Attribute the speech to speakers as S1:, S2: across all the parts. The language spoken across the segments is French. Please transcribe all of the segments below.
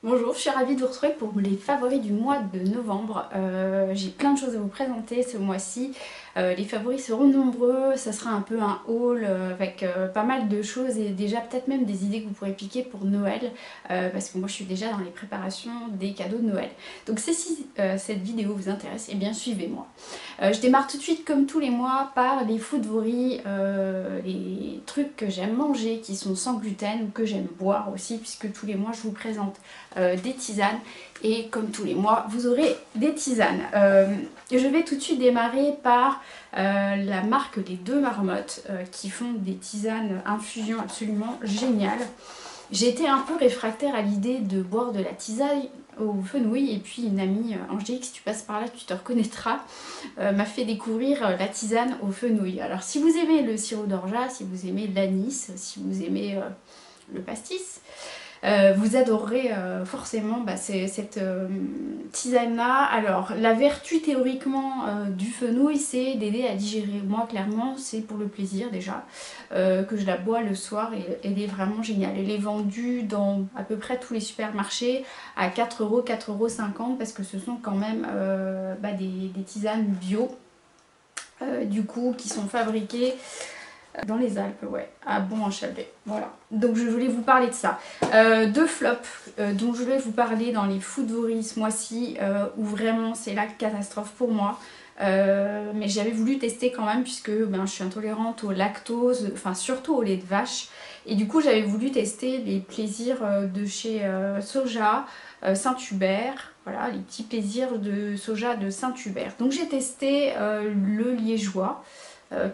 S1: Bonjour, je suis ravie de vous retrouver pour les favoris du mois de novembre. J'ai plein de choses à vous présenter ce mois-ci. Les favoris seront nombreux, ça sera un peu un haul avec pas mal de choses et déjà peut-être même des idées que vous pourrez piquer pour Noël parce que moi je suis déjà dans les préparations des cadeaux de Noël. Donc si cette vidéo vous intéresse, eh bien suivez-moi. Je démarre tout de suite comme tous les mois par les favoris, les trucs que j'aime manger qui sont sans gluten ou que j'aime boire aussi puisque tous les mois je vous présente des tisanes et comme tous les mois vous aurez des tisanes. Je vais tout de suite démarrer par la marque Les Deux Marmottes qui font des tisanes infusion absolument géniales. J'ai été un peu réfractaire à l'idée de boire de la tisane au fenouil et puis une amie, Angélique, si tu passes par là tu te reconnaîtras, m'a fait découvrir la tisane au fenouil. Alors si vous aimez le sirop d'orgeat, si vous aimez l'anis, si vous aimez le pastis, vous adorerez forcément cette tisane-là. Alors, la vertu théoriquement du fenouil, c'est d'aider à digérer. Moi, clairement, c'est pour le plaisir déjà que je la bois le soir et elle est vraiment géniale. Elle est vendue dans à peu près tous les supermarchés à 4 €, 4,50 € parce que ce sont quand même des tisanes bio du coup qui sont fabriquées dans les Alpes, ouais, à Bon-en-Chablais. Voilà. Donc je voulais vous parler de ça. Deux flops dont je voulais vous parler dans les favoris ce mois-ci, où vraiment c'est la catastrophe pour moi. Mais j'avais voulu tester quand même puisque je suis intolérante au lactose, enfin surtout au lait de vache. Et du coup j'avais voulu tester les plaisirs de chez Soja, Saint-Hubert. Voilà, les petits plaisirs de soja de Saint-Hubert. Donc j'ai testé le liégeois.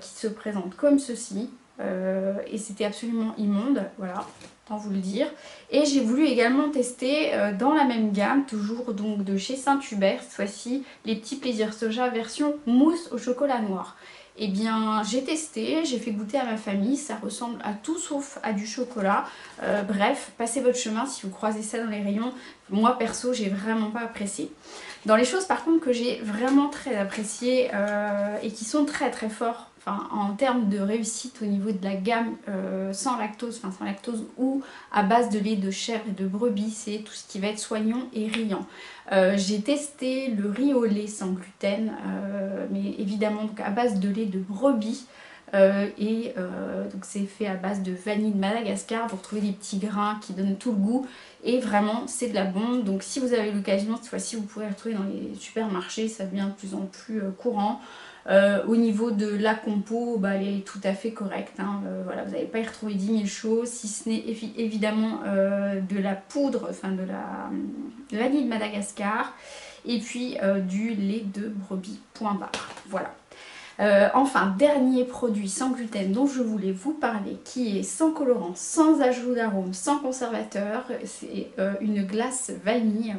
S1: Qui se présente comme ceci et c'était absolument immonde, voilà, autant vous le dire. Et j'ai voulu également tester dans la même gamme, toujours donc de chez Saint-Hubert, cette fois-ci, les petits plaisirs soja version mousse au chocolat noir. Eh bien j'ai testé, j'ai fait goûter à ma famille, ça ressemble à tout sauf à du chocolat. Bref, passez votre chemin si vous croisez ça dans les rayons. Moi perso j'ai vraiment pas apprécié. Dans les choses par contre que j'ai vraiment très appréciées et qui sont très très forts en termes de réussite au niveau de la gamme sans lactose ou à base de lait de chèvre et de brebis, c'est tout ce qui va être soignant et riant. J'ai testé le riz au lait sans gluten, mais évidemment donc à base de lait de brebis. Donc c'est fait à base de vanille de Madagascar. Vous retrouvez des petits grains qui donnent tout le goût et vraiment c'est de la bombe. Donc si vous avez l'occasion cette fois-ci, vous pourrez retrouver dans les supermarchés, ça devient de plus en plus courant. Au niveau de la compo, elle est tout à fait correcte, hein. Voilà, vous n'allez pas y retrouver 10 000 choses, si ce n'est évidemment de la poudre, enfin de la vanille de Madagascar et puis du lait de brebis, point barre. Voilà. Enfin, dernier produit sans gluten dont je voulais vous parler, qui est sans colorant, sans ajout d'arôme, sans conservateur, c'est une glace vanille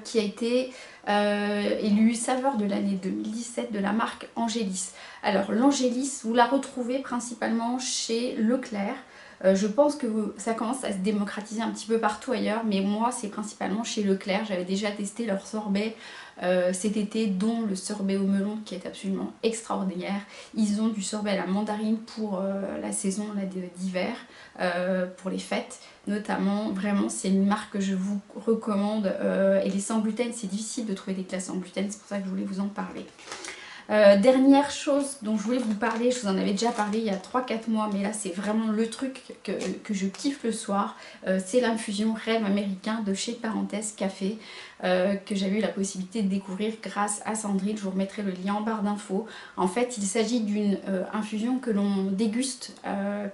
S1: qui a été élue saveur de l'année 2017 de la marque Angélis. Alors l'Angélis, vous la retrouvez principalement chez Leclerc. Je pense que ça commence à se démocratiser un petit peu partout ailleurs, mais moi c'est principalement chez Leclerc. J'avais déjà testé leur sorbet cet été, dont le sorbet au melon qui est absolument extraordinaire. Ils ont du sorbet à la mandarine pour la saison d'hiver, pour les fêtes notamment. Vraiment c'est une marque que je vous recommande. Et les sans gluten, c'est difficile de trouver des glaces sans gluten, c'est pour ça que je voulais vous en parler. Dernière chose dont je voulais vous parler, je vous en avais déjà parlé il y a 3-4 mois, mais là c'est vraiment le truc que je kiffe le soir, c'est l'infusion Rêve Américain de chez Parenthèse Café, que j'avais eu la possibilité de découvrir grâce à Sandrine. Je vous remettrai le lien en barre d'infos. En fait il s'agit d'une infusion que l'on déguste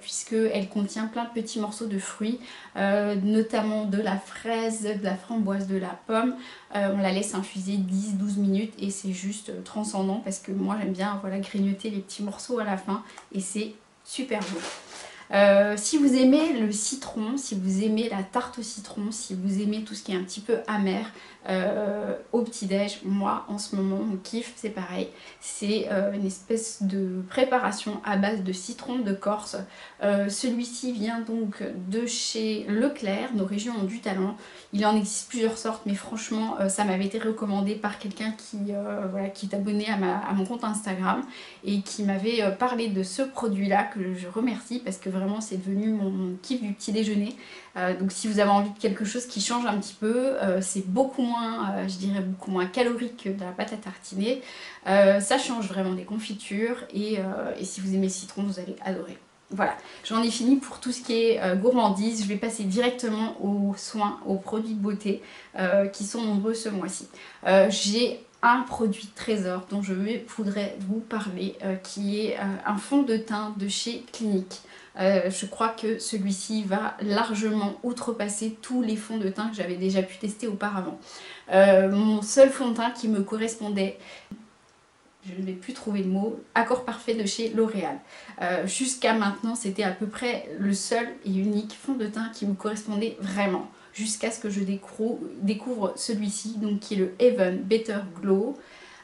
S1: puisqu'elle contient plein de petits morceaux de fruits, notamment de la fraise, de la framboise, de la pomme. On la laisse infuser 10-12 minutes et c'est juste transcendant parce que moi j'aime bien grignoter les petits morceaux à la fin et c'est super bon. Si vous aimez le citron, si vous aimez la tarte au citron, si vous aimez tout ce qui est un petit peu amer au petit-déj, moi en ce moment mon kiff c'est pareil, c'est une espèce de préparation à base de citron de Corse. Celui-ci vient donc de chez Leclerc, nos régions ont du talent. Il en existe plusieurs sortes, mais franchement ça m'avait été recommandé par quelqu'un qui est abonné à mon compte Instagram et qui m'avait parlé de ce produit là, que je remercie parce que vraiment vraiment c'est devenu mon kiff du petit déjeuner. Donc si vous avez envie de quelque chose qui change un petit peu, c'est beaucoup moins, je dirais beaucoup moins calorique que de la pâte à tartiner. Ça change vraiment des confitures et si vous aimez le citron, vous allez adorer. Voilà, j'en ai fini pour tout ce qui est gourmandise. Je vais passer directement aux soins, aux produits de beauté qui sont nombreux ce mois-ci. J'ai un produit trésor dont je voudrais vous parler qui est un fond de teint de chez Clinique. Je crois que celui-ci va largement outrepasser tous les fonds de teint que j'avais déjà pu tester auparavant. Mon seul fond de teint qui me correspondait, je ne vais plus trouver le mot, Accord Parfait de chez L'Oréal. Jusqu'à maintenant, c'était à peu près le seul et unique fond de teint qui me correspondait vraiment. Jusqu'à ce que je découvre celui-ci, donc qui est le Even Better Glow.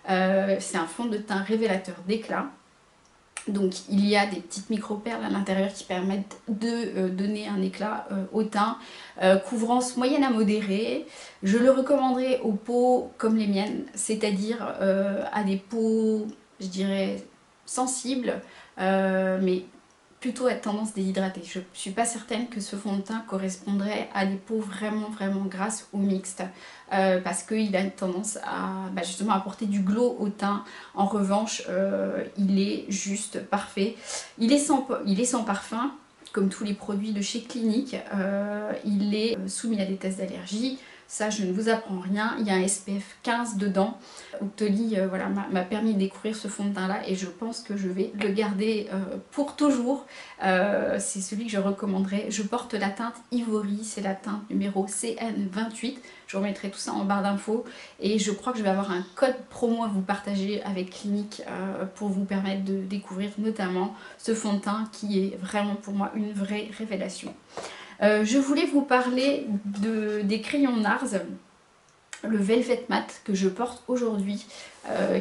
S1: C'est un fond de teint révélateur d'éclat. Donc il y a des petites micro-perles à l'intérieur qui permettent de donner un éclat au teint. Couvrance moyenne à modérée. Je le recommanderais aux peaux comme les miennes, c'est-à-dire à des peaux, je dirais, sensibles, mais plutôt à tendance déshydratée. Je ne suis pas certaine que ce fond de teint correspondrait à des peaux vraiment grasses ou mixtes, parce qu'il a une tendance à justement apporter du glow au teint. En revanche, il est juste parfait. Il est sans parfum, comme tous les produits de chez Clinique. Il est soumis à des tests d'allergie. Ça, je ne vous apprends rien. Il y a un SPF 15 dedans. Octoly voilà, m'a permis de découvrir ce fond de teint là et je pense que je vais le garder pour toujours. C'est celui que je recommanderais. Je porte la teinte Ivory, c'est la teinte numéro CN28. Je remettrai tout ça en barre d'infos et je crois que je vais avoir un code promo à vous partager avec Clinique pour vous permettre de découvrir notamment ce fond de teint qui est vraiment pour moi une vraie révélation. Je voulais vous parler des crayons NARS, le Velvet Matte que je porte aujourd'hui,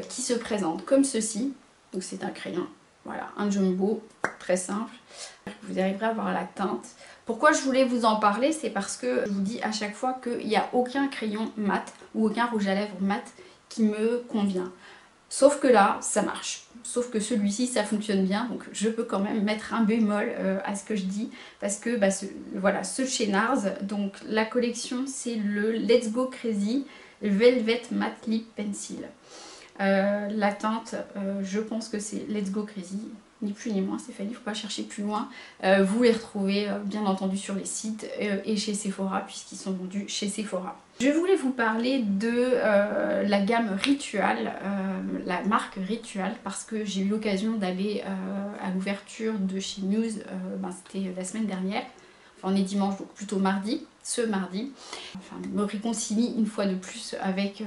S1: qui se présente comme ceci. Donc c'est un crayon, voilà, un jumbo, très simple. Vous arriverez à voir la teinte. Pourquoi je voulais vous en parler, c'est parce que je vous dis à chaque fois qu'il n'y a aucun crayon mat ou aucun rouge à lèvres mat qui me convient. Sauf que là, ça marche. Sauf que celui-ci, ça fonctionne bien. Donc je peux quand même mettre un bémol à ce que je dis. Parce que voilà, ce chez NARS, donc la collection, c'est le Let's Go Crazy Velvet Matte Lip Pencil. La teinte, je pense que c'est Let's Go Crazy. Ni plus ni moins, Stéphanie, il ne faut pas chercher plus loin. Vous les retrouvez bien entendu sur les sites et chez Sephora, puisqu'ils sont vendus chez Sephora. Je voulais vous parler de la gamme Ritual, la marque Ritual, parce que j'ai eu l'occasion d'aller à l'ouverture de chez Muse, c'était la semaine dernière. Enfin, on est dimanche, donc plutôt mardi, ce mardi. Enfin, me réconcilie une fois de plus avec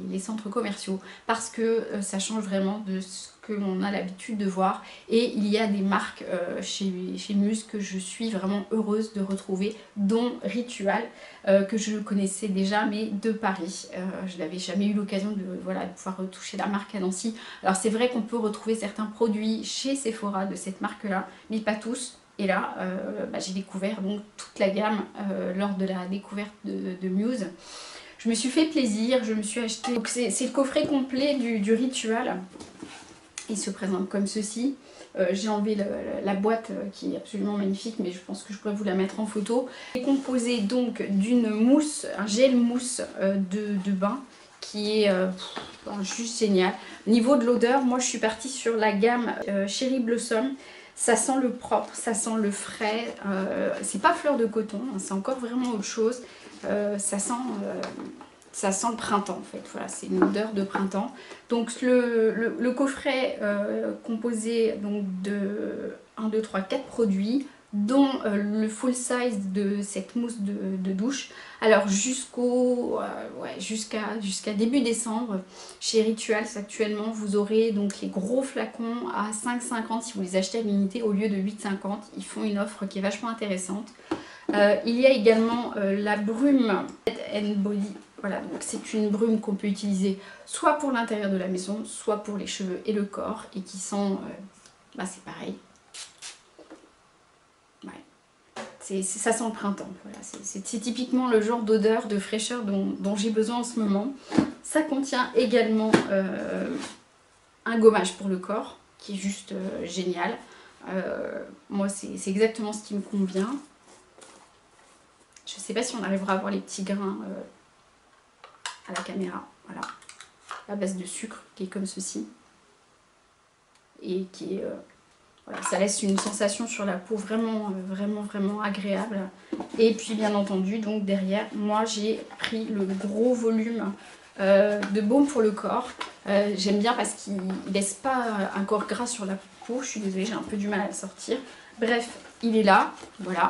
S1: les centres commerciaux, parce que ça change vraiment de ce que l'on a l'habitude de voir. Et il y a des marques chez Muse que je suis vraiment heureuse de retrouver, dont Ritual, que je connaissais déjà, mais de Paris. Je n'avais jamais eu l'occasion de pouvoir retoucher la marque à Nancy. Alors c'est vrai qu'on peut retrouver certains produits chez Sephora de cette marque-là, mais pas tous. Et là, j'ai découvert donc toute la gamme lors de la découverte de Muse. Je me suis fait plaisir, je me suis acheté... C'est le coffret complet du Ritual. Il se présente comme ceci. J'ai enlevé la boîte qui est absolument magnifique, mais je pense que je pourrais vous la mettre en photo. Il est composé donc d'une mousse, un gel mousse de bain qui est juste génial. Au niveau de l'odeur, moi je suis partie sur la gamme Cherry Blossom. Ça sent le propre, ça sent le frais, c'est pas fleur de coton, hein, c'est encore vraiment autre chose. Ça sent le printemps en fait, voilà, c'est une odeur de printemps. Donc le coffret composé donc de 1, 2, 3, 4 produits, dont le full size de cette mousse de douche. Alors jusqu'à début décembre, chez Rituals actuellement, vous aurez donc les gros flacons à 5,50 si vous les achetez à l'unité au lieu de 8,50. Ils font une offre qui est vachement intéressante. Il y a également la brume Head & Body. Voilà, donc c'est une brume qu'on peut utiliser soit pour l'intérieur de la maison, soit pour les cheveux et le corps, et qui sent, c'est pareil. Ça sent le printemps, voilà. C'est typiquement le genre d'odeur, de fraîcheur dont j'ai besoin en ce moment. Ça contient également un gommage pour le corps, qui est juste génial. Moi c'est exactement ce qui me convient. Je sais pas si on arrivera à voir les petits grains à la caméra. Voilà, à base de sucre qui est comme ceci. Et qui est... voilà, ça laisse une sensation sur la peau vraiment, vraiment agréable. Et puis bien entendu, donc derrière, moi j'ai pris le gros volume de baume pour le corps. J'aime bien parce qu'il ne laisse pas un corps gras sur la peau. Je suis désolée, j'ai un peu du mal à le sortir. Bref, il est là, voilà.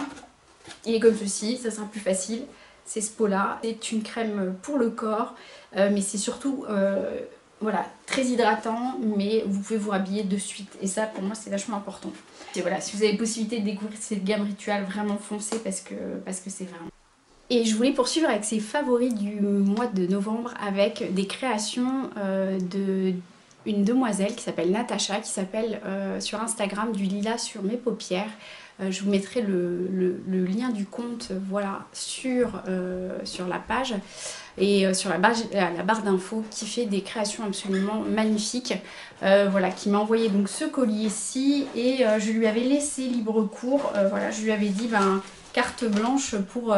S1: Il est comme ceci, ça sera plus facile. C'est ce pot-là. C'est une crème pour le corps, mais c'est surtout... voilà, très hydratant, mais vous pouvez vous rhabiller de suite. Et ça, pour moi, c'est vachement important. Et voilà, si vous avez possibilité de découvrir cette gamme Ritual, vraiment foncez parce que c'est vraiment... Et je voulais poursuivre avec ces favoris du mois de novembre avec des créations d'une demoiselle qui s'appelle Natacha, qui s'appelle sur Instagram du lilas sur mes paupières. Je vous mettrai le lien du compte voilà, sur la page et sur la barre d'infos, qui fait des créations absolument magnifiques. Voilà, qui m'a envoyé donc ce collier-ci et je lui avais laissé libre cours. Voilà, je lui avais dit carte blanche pour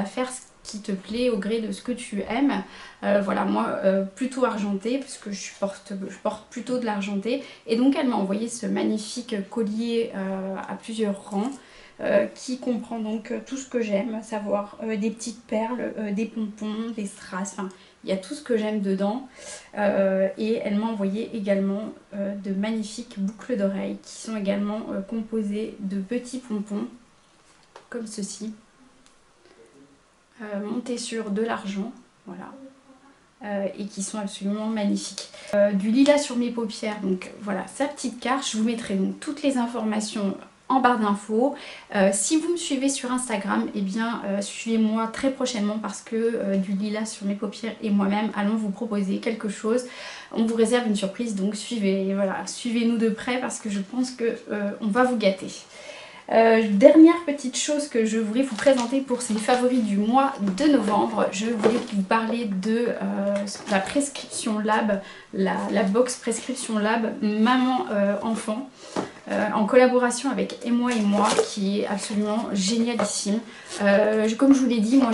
S1: faire ce qui te plaît au gré de ce que tu aimes. Voilà, moi plutôt argenté puisque je porte plutôt de l'argenté, et donc elle m'a envoyé ce magnifique collier à plusieurs rangs qui comprend donc tout ce que j'aime, à savoir des petites perles, des pompons, des strass, enfin il y a tout ce que j'aime dedans. Et elle m'a envoyé également de magnifiques boucles d'oreilles qui sont également composées de petits pompons comme ceci, montés sur de l'argent, voilà. Et qui sont absolument magnifiques. Du lilas sur mes paupières, donc voilà sa petite carte. Je vous mettrai donc toutes les informations en barre d'infos. Si vous me suivez sur Instagram, eh bien suivez-moi très prochainement parce que du lilas sur mes paupières et moi-même allons vous proposer quelque chose. On vous réserve une surprise, donc suivez-nous de près parce que je pense que on va vous gâter. Dernière petite chose que je voulais vous présenter pour ces favoris du mois de novembre, je voulais vous parler de la prescription lab, la box prescription lab maman enfant, en collaboration avec Et moi, qui est absolument génialissime. Comme je vous l'ai dit, moi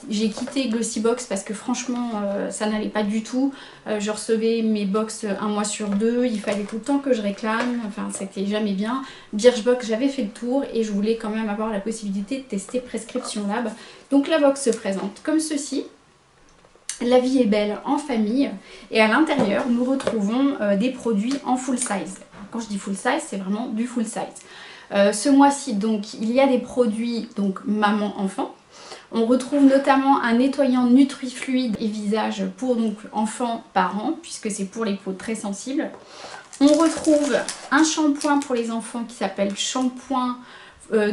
S1: j'ai quitté Glossybox parce que franchement ça n'allait pas du tout. Je recevais mes box un mois sur deux, il fallait tout le temps que je réclame, enfin c'était jamais bien. Birchbox, j'avais fait le tour et je voulais quand même avoir la possibilité de tester Prescription Lab. Donc la box se présente comme ceci. La vie est belle en famille, et à l'intérieur nous retrouvons des produits en full size. Quand je dis full size, c'est vraiment du full size. Ce mois-ci donc il y a des produits donc maman-enfant. On retrouve notamment un nettoyant Nutrifluide et visage pour donc enfants-parents, puisque c'est pour les peaux très sensibles. On retrouve un shampoing pour les enfants qui s'appelle Shampoing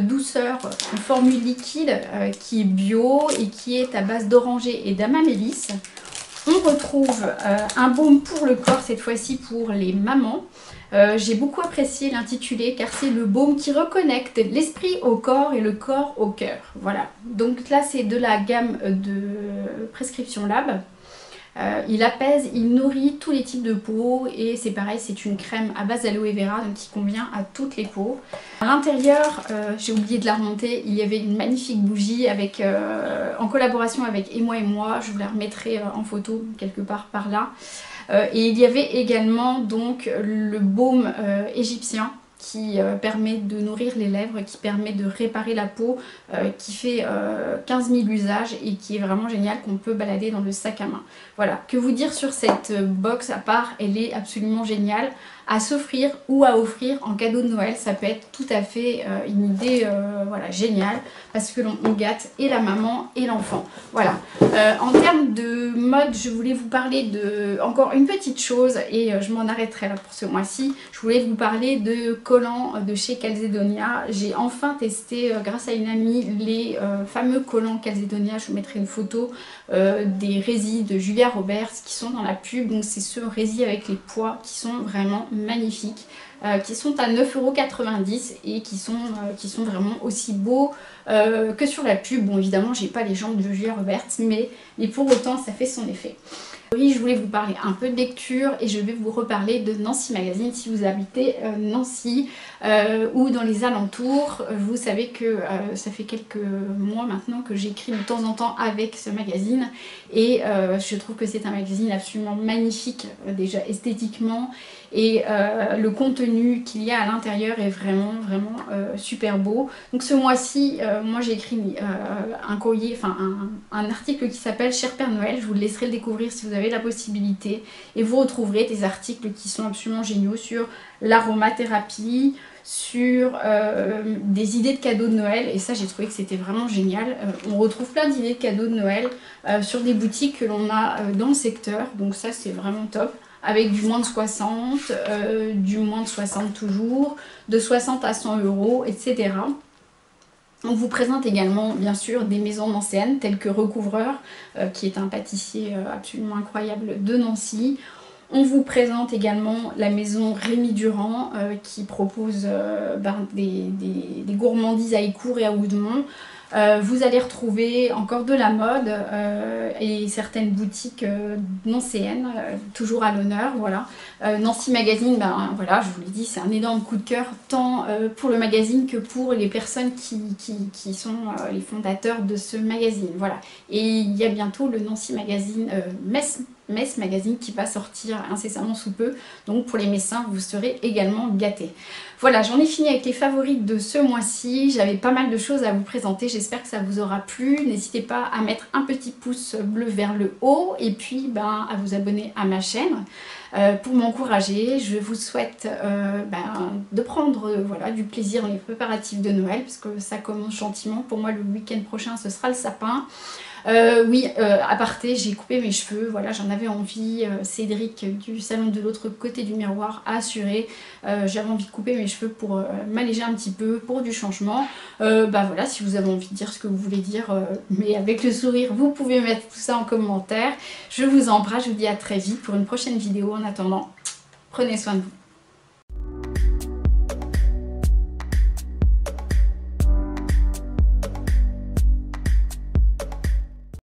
S1: douceur en formule liquide qui est bio et qui est à base d'oranger et d'amamélis. On retrouve un baume pour le corps, cette fois-ci pour les mamans. J'ai beaucoup apprécié l'intitulé car c'est le baume qui reconnecte l'esprit au corps et le corps au cœur. Voilà, donc là c'est de la gamme de Prescription Lab. Il apaise, il nourrit tous les types de peau et c'est pareil, c'est une crème à base d'aloe vera donc qui convient à toutes les peaux. À l'intérieur, j'ai oublié de la remonter, il y avait une magnifique bougie avec, en collaboration avec Et moi, je vous la remettrai en photo quelque part par là. Et il y avait également donc le baume égyptien qui permet de nourrir les lèvres, qui permet de réparer la peau, qui fait 15 000 usages et qui est vraiment génial, qu'on peut balader dans le sac à main. Voilà, que vous dire sur cette box à part, elle est absolument géniale à s'offrir ou à offrir en cadeau de Noël. Ça peut être tout à fait une idée voilà, géniale parce que l'on gâte et la maman et l'enfant. Voilà, en termes de mode, je voulais vous parler de encore une petite chose et je m'en arrêterai là pour ce mois-ci. Je voulais vous parler de collants de chez Calzedonia. J'ai enfin testé grâce à une amie les fameux collants Calzedonia. Je vous mettrai une photo des résis de Julia Roberts qui sont dans la pub. Donc c'est ce résis avec les pois qui sont vraiment magnifiques, qui sont à 9,90 € et qui sont vraiment aussi beaux que sur la pub. Bon évidemment j'ai pas les jambes de Julia Roberts mais pour autant ça fait son effet. Je voulais vous parler un peu de lecture et je vais vous reparler de Nancy Magazine si vous habitez Nancy ou dans les alentours. Vous savez que ça fait quelques mois maintenant que j'écris de temps en temps avec ce magazine et je trouve que c'est un magazine absolument magnifique déjà esthétiquement et le contenu qu'il y a à l'intérieur est vraiment super beau. Donc ce mois-ci, moi j'ai écrit un courrier, enfin un article qui s'appelle Cher Père Noël. Je vous le laisserai le découvrir si vous avez la possibilité et vous retrouverez des articles qui sont absolument géniaux sur l'aromathérapie, sur des idées de cadeaux de Noël et ça j'ai trouvé que c'était vraiment génial. On retrouve plein d'idées de cadeaux de Noël sur des boutiques que l'on a dans le secteur, donc ça c'est vraiment top, avec du moins de 60, du moins de 60 toujours, de 60 à 100 €, etc. On vous présente également bien sûr des maisons nancéennes telles que Recouvreur, qui est un pâtissier absolument incroyable de Nancy. On vous présente également la maison Rémi Durand qui propose des gourmandises à Écourt et à Oudemont. Vous allez retrouver encore de la mode et certaines boutiques nancéennes, toujours à l'honneur, voilà. Nancy Magazine, ben voilà, je vous l'ai dit, c'est un énorme coup de cœur, tant pour le magazine que pour les personnes qui sont les fondateurs de ce magazine, voilà. Et il y a bientôt le Nancy Magazine, Metz Magazine qui va sortir incessamment sous peu, donc pour les Messins vous serez également gâtés. Voilà, j'en ai fini avec les favorites de ce mois-ci, j'avais pas mal de choses à vous présenter, j'espère que ça vous aura plu, n'hésitez pas à mettre un petit pouce bleu vers le haut et puis à vous abonner à ma chaîne pour m'encourager. Je vous souhaite de prendre voilà, du plaisir dans les préparatifs de Noël parce que ça commence gentiment, pour moi le week-end prochain ce sera le sapin. Aparté, j'ai coupé mes cheveux, voilà, j'en avais envie, Cédric du salon de l'autre côté du miroir a assuré, j'avais envie de couper mes cheveux pour m'alléger un petit peu, pour du changement. Voilà, si vous avez envie de dire ce que vous voulez dire, mais avec le sourire, vous pouvez mettre tout ça en commentaire. Je vous embrasse, je vous dis à très vite pour une prochaine vidéo. En attendant, prenez soin de vous.